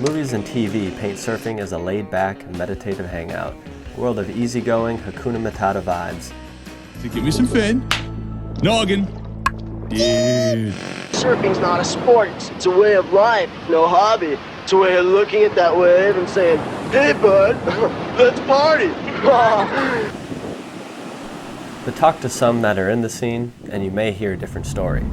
Movies and TV paint surfing as a laid-back, meditative hangout, a world of easygoing, Hakuna Matata vibes. So give me some fin. Noggin. Dude. Surfing's not a sport, it's a way of life, no hobby. It's a way of looking at that wave and saying, hey bud, let's party. But talk to some that are in the scene, and you may hear a different story.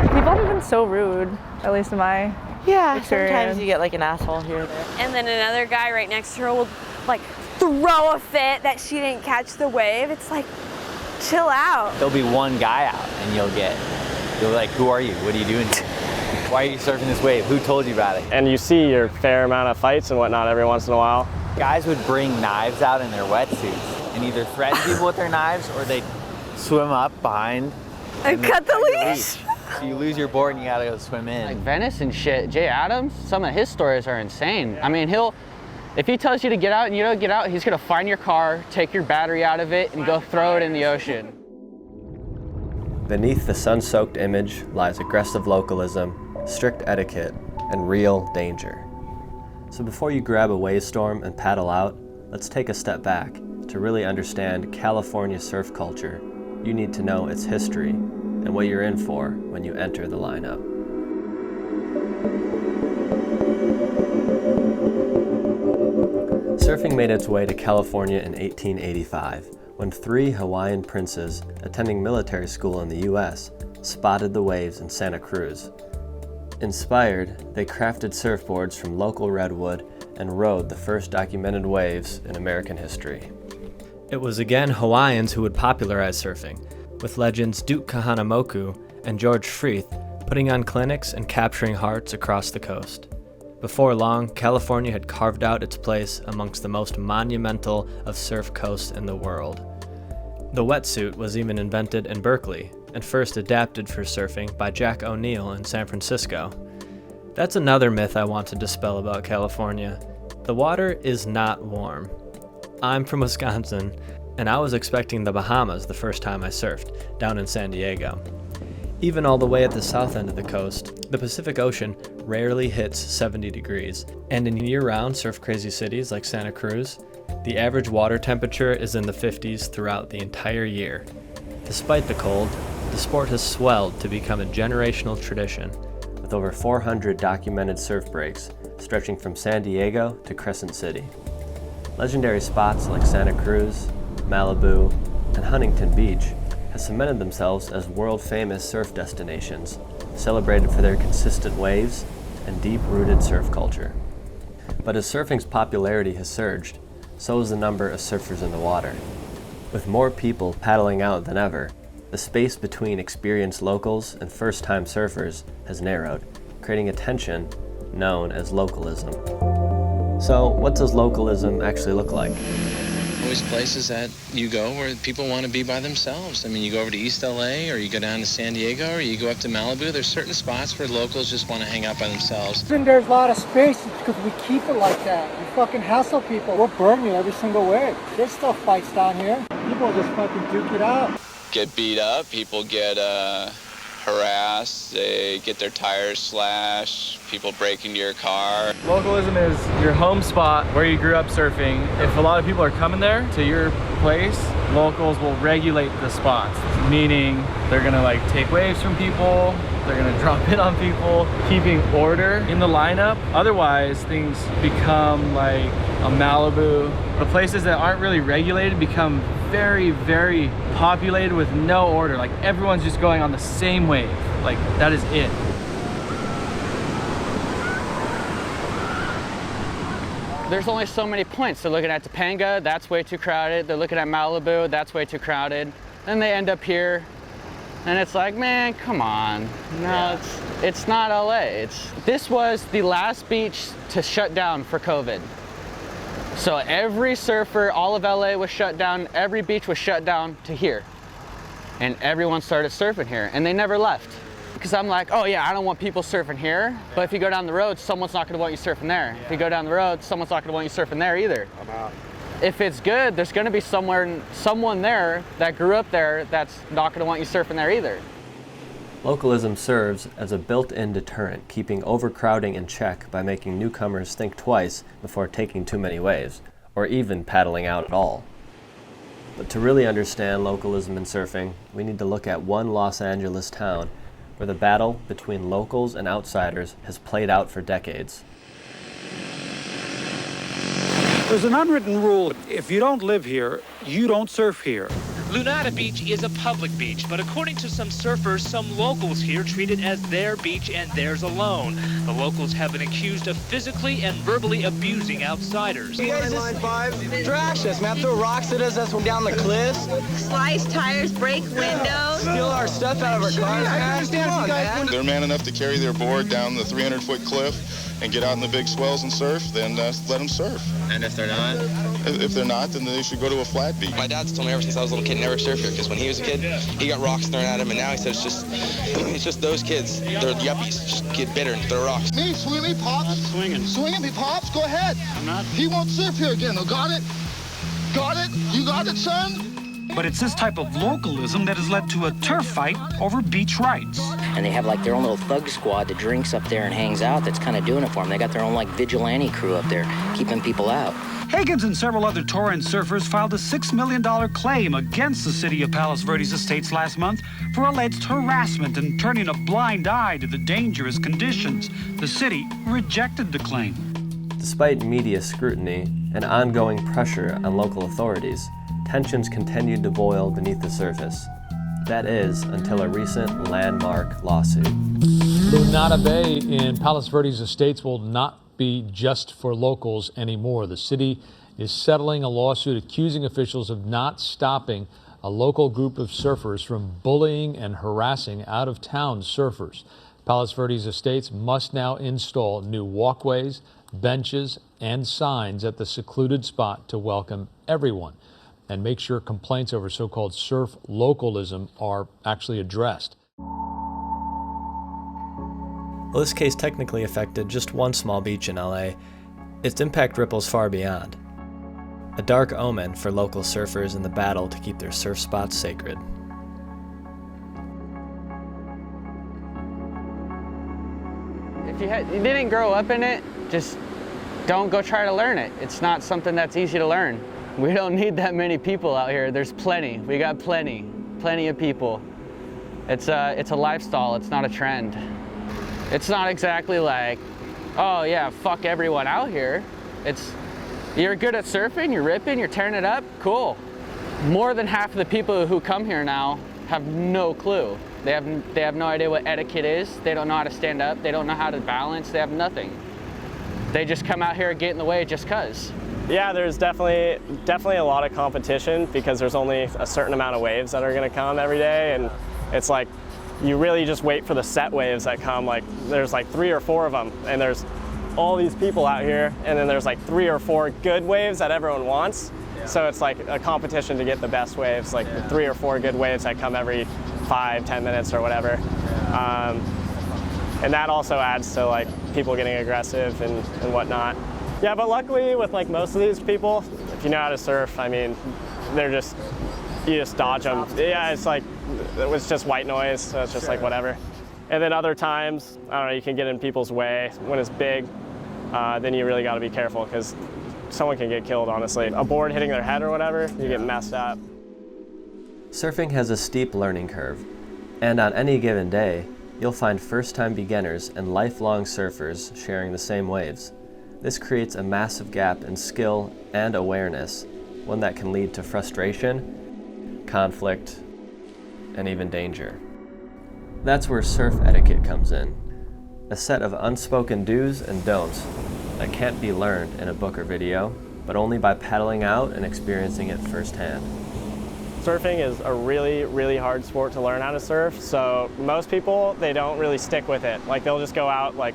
People have been so rude, at least in my experience. Sometimes you get like an asshole here or there. And then another guy right next to her will like throw a fit that she didn't catch the wave. It's like, chill out. There'll be one guy out and you'll be like, who are you? What are you doing here? Why are you surfing this wave? Who told you about it? And you see your fair amount of fights and whatnot every once in a while. Guys would bring knives out in their wetsuits and either threaten people with their knives or they'd swim up behind And cut the leash. So you lose your board and you gotta go swim in. Like Venice and shit, Jay Adams, some of his stories are insane. I mean, if he tells you to get out and you don't get out, he's gonna find your car, take your battery out of it, and go throw it in the ocean. Beneath the sun-soaked image lies aggressive localism, strict etiquette, and real danger. So before you grab a wave storm and paddle out, let's take a step back. To really understand California surf culture, you need to know its history and what you're in for when you enter the lineup. Surfing made its way to California in 1885, when 3 Hawaiian princes attending military school in the US spotted the waves in Santa Cruz. Inspired, they crafted surfboards from local redwood and rode the first documented waves in American history. It was again Hawaiians who would popularize surfing, with legends Duke Kahanamoku and George Freeth putting on clinics and capturing hearts across the coast. Before long, California had carved out its place amongst the most monumental of surf coasts in the world. The wetsuit was even invented in Berkeley and first adapted for surfing by Jack O'Neill in San Francisco. That's another myth I want to dispel about California. The water is not warm. I'm from Wisconsin, and I was expecting the Bahamas the first time I surfed, down in San Diego. Even all the way at the south end of the coast, the Pacific Ocean rarely hits 70 degrees, and in year-round surf-crazy cities like Santa Cruz, the average water temperature is in the 50s throughout the entire year. Despite the cold, the sport has swelled to become a generational tradition, with over 400 documented surf breaks stretching from San Diego to Crescent City. Legendary spots like Santa Cruz, Malibu, and Huntington Beach have cemented themselves as world-famous surf destinations, celebrated for their consistent waves and deep-rooted surf culture. But as surfing's popularity has surged, so has the number of surfers in the water. With more people paddling out than ever, the space between experienced locals and first-time surfers has narrowed, creating a tension known as localism. So, what does localism actually look like? Always places that you go where people want to be by themselves. I mean, you go over to East LA, or you go down to San Diego, or you go up to Malibu. There's certain spots where locals just want to hang out by themselves. And there's a lot of space because we keep it like that. We fucking hassle people. We'll burn you every single way. There's still fights down here. People just fucking duke it out. Get beat up, people get harassed, they get their tires slashed, people break into your car. Localism is your home spot where you grew up surfing. If a lot of people are coming there to your place, locals will regulate the spots, meaning they're gonna like take waves from people, they're gonna drop in on people, keeping order in the lineup. Otherwise, things become like a Malibu. The places that aren't really regulated become very, very populated with no order. Like everyone's just going on the same wave. Like that is it. There's only so many points. They're looking at Topanga, that's way too crowded. They're looking at Malibu, that's way too crowded. Then they end up here, and it's like, man, come on. No, it's not LA. This was the last beach to shut down for COVID. So every surfer, all of LA was shut down, every beach was shut down to here. And everyone started surfing here, and they never left. Because I'm like, oh yeah, I don't want people surfing here, but if you go down the road, someone's not gonna want you surfing there. If you go down the road, someone's not gonna want you surfing there either. I'm out. If it's good, there's gonna be someone there that grew up there that's not gonna want you surfing there either. Localism serves as a built-in deterrent, keeping overcrowding in check by making newcomers think twice before taking too many waves, or even paddling out at all. But to really understand localism in surfing, we need to look at one Los Angeles town where the battle between locals and outsiders has played out for decades. There's an unwritten rule: if you don't live here, you don't surf here. Lunada Beach is a public beach, but according to some surfers, some locals here treat it as their beach and theirs alone. The locals have been accused of physically and verbally abusing outsiders. You guys just trash us, man. Throw rocks at us, that's down the cliffs. Slice tires, break windows. Steal our stuff out of our cars, man. Come on, man. They're man enough to carry their board down the 300-foot cliff and get out in the big swells and surf, then let them surf. And if they're not? If they're not, then they should go to a flat beach. My dad's told me ever since I was a little kid, never surf here, because when he was a kid, he got rocks thrown at him, and now he says it's just those kids. They're yuppies, just get bitter and throw rocks. Me, swing me, Pops. I'm swinging. Swinging me, Pops, go ahead. I'm not. He won't surf here again, though. Got it? Got it? You got it, son? But it's this type of localism that has led to a turf fight over beach rights. And they have like their own little thug squad that drinks up there and hangs out that's kind of doing it for them. They got their own like vigilante crew up there keeping people out. Higgins and several other Torrent surfers filed a $6 million claim against the city of Palos Verdes Estates last month for alleged harassment and turning a blind eye to the dangerous conditions. The city rejected the claim. Despite media scrutiny and ongoing pressure on local authorities, tensions continued to boil beneath the surface. That is, until a recent landmark lawsuit. Lunada Bay in Palos Verdes Estates will not be just for locals anymore. The city is settling a lawsuit accusing officials of not stopping a local group of surfers from bullying and harassing out-of-town surfers. Palos Verdes Estates must now install new walkways, benches, and signs at the secluded spot to welcome everyone and make sure complaints over so-called surf localism are actually addressed. While this case technically affected just one small beach in LA, its impact ripples far beyond. A dark omen for local surfers in the battle to keep their surf spots sacred. If you didn't grow up in it, just don't go try to learn it. It's not something that's easy to learn. We don't need that many people out here. There's plenty. We got plenty of people. It's a lifestyle. It's not a trend. It's not exactly like, oh yeah, fuck everyone out here. You're good at surfing, you're ripping, you're tearing it up, cool. More than half of the people who come here now have no clue. They have no idea what etiquette is. They don't know how to stand up. They don't know how to balance. They have nothing. They just come out here and get in the way just cause. Yeah, there's definitely a lot of competition because there's only a certain amount of waves that are going to come every day, and it's like you really just wait for the set waves that come. Like there's like 3 or 4 of them, and there's all these people out here, and then there's like 3 or 4 good waves that everyone wants. Yeah. So it's like a competition to get the best waves, like the 3 or 4 good waves that come every 5-10 minutes or whatever. And that also adds to like people getting aggressive and whatnot. Yeah, but luckily with like most of these people, if you know how to surf, I mean, you just dodge them. Yeah, it's like, it was just white noise, so it's just like whatever. And then other times, I don't know, you can get in people's way. When it's big, then you really got to be careful because someone can get killed, honestly. A board hitting their head or whatever, you get messed up. Surfing has a steep learning curve, and on any given day, you'll find first-time beginners and lifelong surfers sharing the same waves. This creates a massive gap in skill and awareness, one that can lead to frustration, conflict, and even danger. That's where surf etiquette comes in, a set of unspoken do's and don'ts that can't be learned in a book or video, but only by paddling out and experiencing it firsthand. Surfing is a really, really hard sport to learn how to surf, so most people, they don't really stick with it. Like they'll just go out like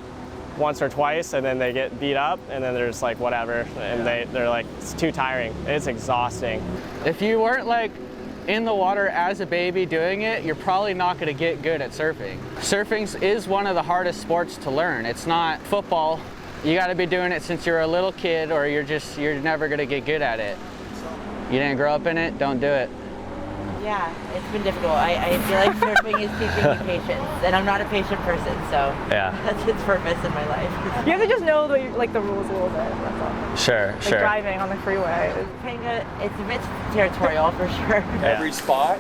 once or twice and then they get beat up and then they're just like whatever, and they're like, it's too tiring, it's exhausting. If you weren't like in the water as a baby doing it, you're probably not going to get good at surfing. Surfing is one of the hardest sports to learn. It's not football. You got to be doing it since you're a little kid or you're never going to get good at it. You didn't grow up in it, don't do it. Yeah, it's been difficult. I feel like surfing is teaching me patience, and I'm not a patient person, so Yeah. that's its purpose in my life. You have to just know the rules a little bit. That's all. Sure, Like sure. driving on the freeway. Panga, it's a bit territorial for sure. Every spot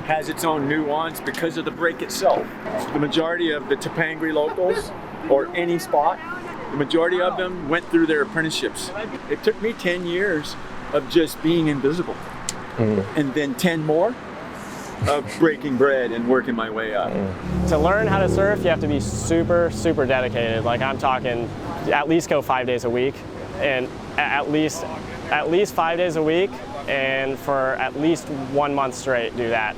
has its own nuance because of the break itself. The majority of the Topanga locals, or any spot, the majority of them went through their apprenticeships. It took me 10 years of just being invisible, and then 10 more of breaking bread and working my way up. To learn how to surf, you have to be super, super dedicated. Like I'm talking, at least go 5 days a week, and at least 5 days a week, and for at least 1 month straight, do that.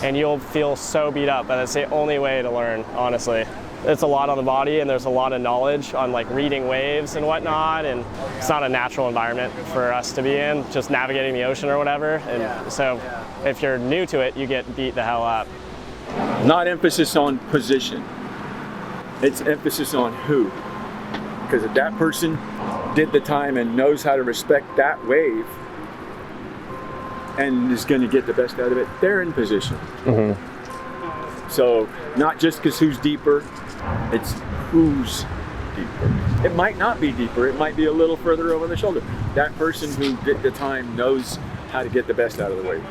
And you'll feel so beat up, but that's the only way to learn, honestly. It's a lot on the body, and there's a lot of knowledge on like reading waves and whatnot, and it's not a natural environment for us to be in, just navigating the ocean or whatever. And so if you're new to it, you get beat the hell up. Not emphasis on position, it's emphasis on who. Because if that person did the time and knows how to respect that wave and is going to get the best out of it, they're in position. So not just because who's deeper, it's who's deeper. It might not be deeper, it might be a little further over the shoulder. That person who did the time knows how to get the best out of the wave.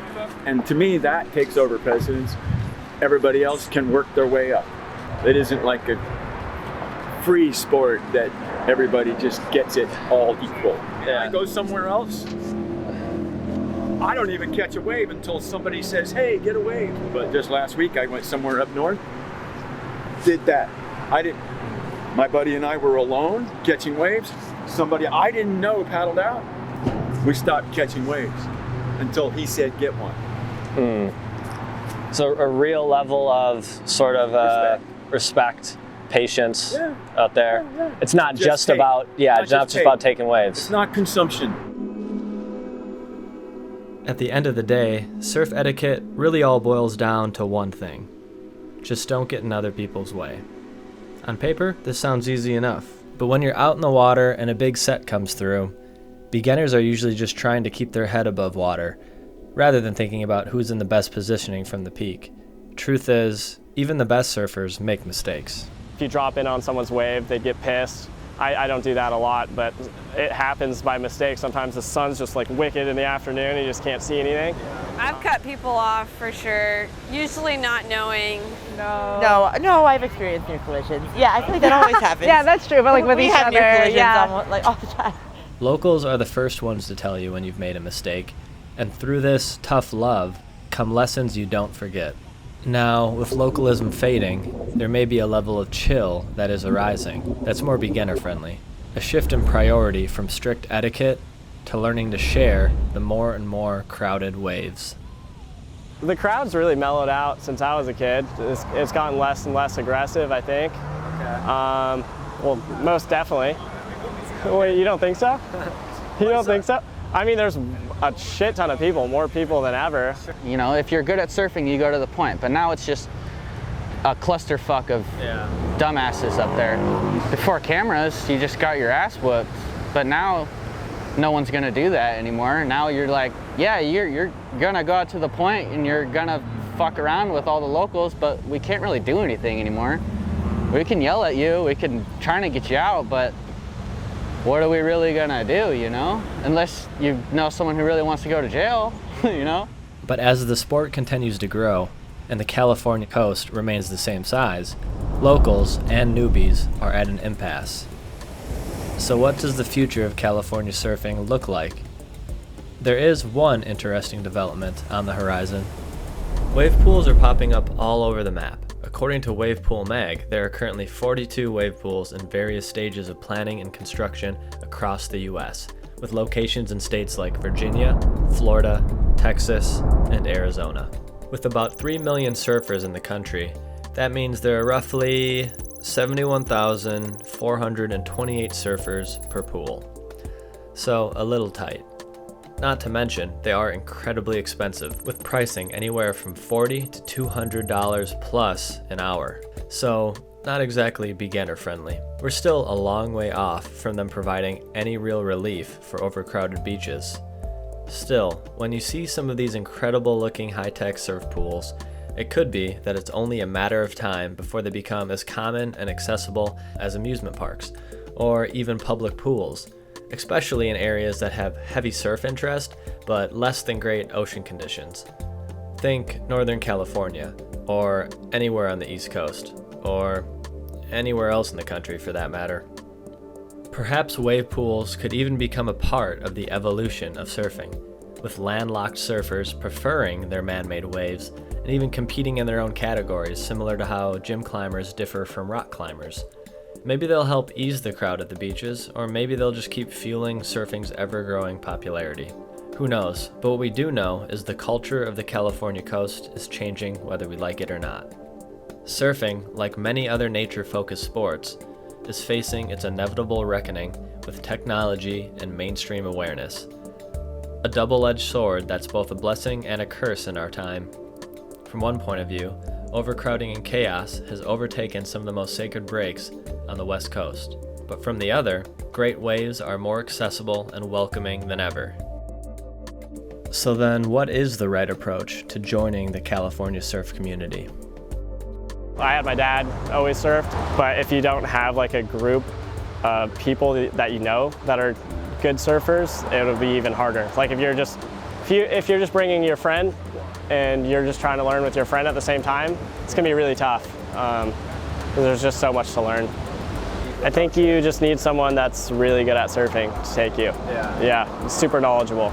And to me, that takes over precedence. Everybody else can work their way up. It isn't like a free sport that everybody just gets it all equal. I go somewhere else, I don't even catch a wave until somebody says, hey, get a wave. But just last week, I went somewhere up north, did that. My buddy and I were alone catching waves. Somebody I didn't know paddled out. We stopped catching waves until he said, get one. So a real level of sort of respect, patience out there. It's not just about, it's not just about taking waves. It's not consumption. At the end of the day, surf etiquette really all boils down to one thing. Just don't get in other people's way. On paper, this sounds easy enough, but when you're out in the water and a big set comes through, beginners are usually just trying to keep their head above water, rather than thinking about who's in the best positioning from the peak. Truth is, even the best surfers make mistakes. If you drop in on someone's wave, they get pissed. I don't do that a lot, but it happens by mistake. Sometimes the sun's just like wicked in the afternoon and you just can't see anything. I've cut people off for sure, usually not knowing. No, I've experienced near collisions. Yeah, I feel like that always happens. Yeah, that's true, but like with we each have other, near collisions yeah. almost, like all the time. Locals are the first ones to tell you when you've made a mistake, and through this tough love come lessons you don't forget. Now, with localism fading, there may be a level of chill that is arising that's more beginner-friendly. A shift in priority from strict etiquette to learning to share the more and more crowded waves. The crowd's really mellowed out since I was a kid. It's gotten less and less aggressive, I think. Well, most definitely. Wait, you don't think so? You don't think so? I mean, there's a shit ton of people, more people than ever. You know, if you're good at surfing, you go to the point, but now it's just a clusterfuck of dumbasses up there. Before cameras, you just got your ass whooped, but now no one's gonna do that anymore. Now you're like, yeah, you're gonna go out to the point and you're gonna fuck around with all the locals, but we can't really do anything anymore. We can yell at you, we can try to get you out, but what are we really gonna do, you know? Unless you know someone who really wants to go to jail, you know? But as the sport continues to grow, and the California coast remains the same size, locals and newbies are at an impasse. So what does the future of California surfing look like? There is one interesting development on the horizon. Wave pools are popping up all over the map. According to Wave Pool Mag, there are currently 42 wave pools in various stages of planning and construction across the US, with locations in states like Virginia, Florida, Texas, and Arizona. With about 3 million surfers in the country, that means there are roughly 71,428 surfers per pool. So a little tight. Not to mention, they are incredibly expensive, with pricing anywhere from $40 to $200 plus an hour. So, not exactly beginner friendly. We're still a long way off from them providing any real relief for overcrowded beaches. Still, when you see some of these incredible looking high-tech surf pools, it could be that it's only a matter of time before they become as common and accessible as amusement parks, or even public pools, especially in areas that have heavy surf interest, but less than great ocean conditions. Think Northern California, or anywhere on the East Coast, or anywhere else in the country for that matter. Perhaps wave pools could even become a part of the evolution of surfing, with landlocked surfers preferring their man-made waves and even competing in their own categories, similar to how gym climbers differ from rock climbers. Maybe they'll help ease the crowd at the beaches, or maybe they'll just keep fueling surfing's ever-growing popularity. Who knows, but what we do know is the culture of the California coast is changing whether we like it or not. Surfing, like many other nature-focused sports, is facing its inevitable reckoning with technology and mainstream awareness. A double-edged sword that's both a blessing and a curse in our time. From one point of view, overcrowding and chaos has overtaken some of the most sacred breaks on the West Coast. But from the other, great waves are more accessible and welcoming than ever. So then, what is the right approach to joining the California surf community? I had my dad always surfed, but if you don't have like a group of people that you know that are good surfers, it'll be even harder. Like if you're just bringing your friend and you're just trying to learn with your friend at the same time, it's gonna be really tough. There's just so much to learn. I think you just need someone that's really good at surfing to take you. Yeah, super knowledgeable.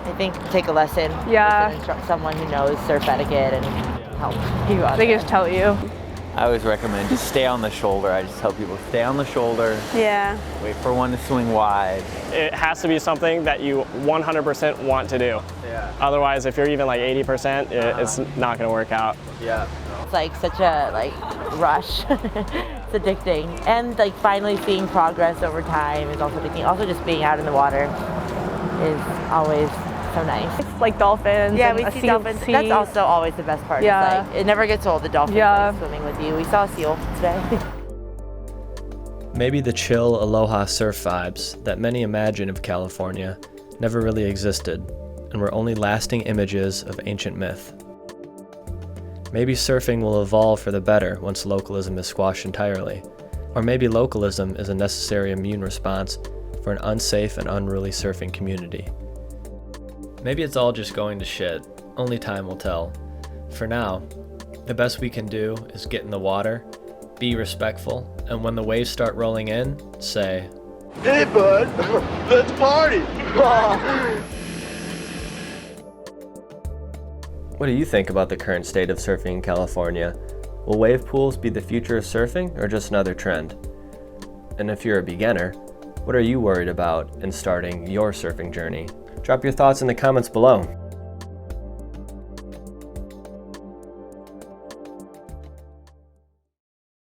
I think take a lesson. Yeah. With someone who knows surf etiquette and help you out. They just tell you. I always recommend just stay on the shoulder. I just tell people stay on the shoulder. Yeah. Wait for one to swing wide. It has to be something that you 100% want to do. Yeah. Otherwise, if you're even like 80%, it's not going to work out. Yeah. It's like such a rush. It's addicting. And like finally seeing progress over time is also addicting. Also just being out in the water is always so nice. It's like dolphins. Yeah, and we a see sea of dolphins. sea. That's also always the best part. Yeah. It's like, it never gets old, the dolphins like swimming with you. We saw a seal today. Maybe the chill aloha surf vibes that many imagine of California never really existed and were only lasting images of ancient myth. Maybe surfing will evolve for the better once localism is squashed entirely, or maybe localism is a necessary immune response for an unsafe and unruly surfing community. Maybe it's all just going to shit. Only time will tell. For now, the best we can do is get in the water, be respectful, and when the waves start rolling in, say, "Hey bud, let's party!" What do you think about the current state of surfing in California? Will wave pools be the future of surfing or just another trend? And if you're a beginner, what are you worried about in starting your surfing journey? Drop your thoughts in the comments below.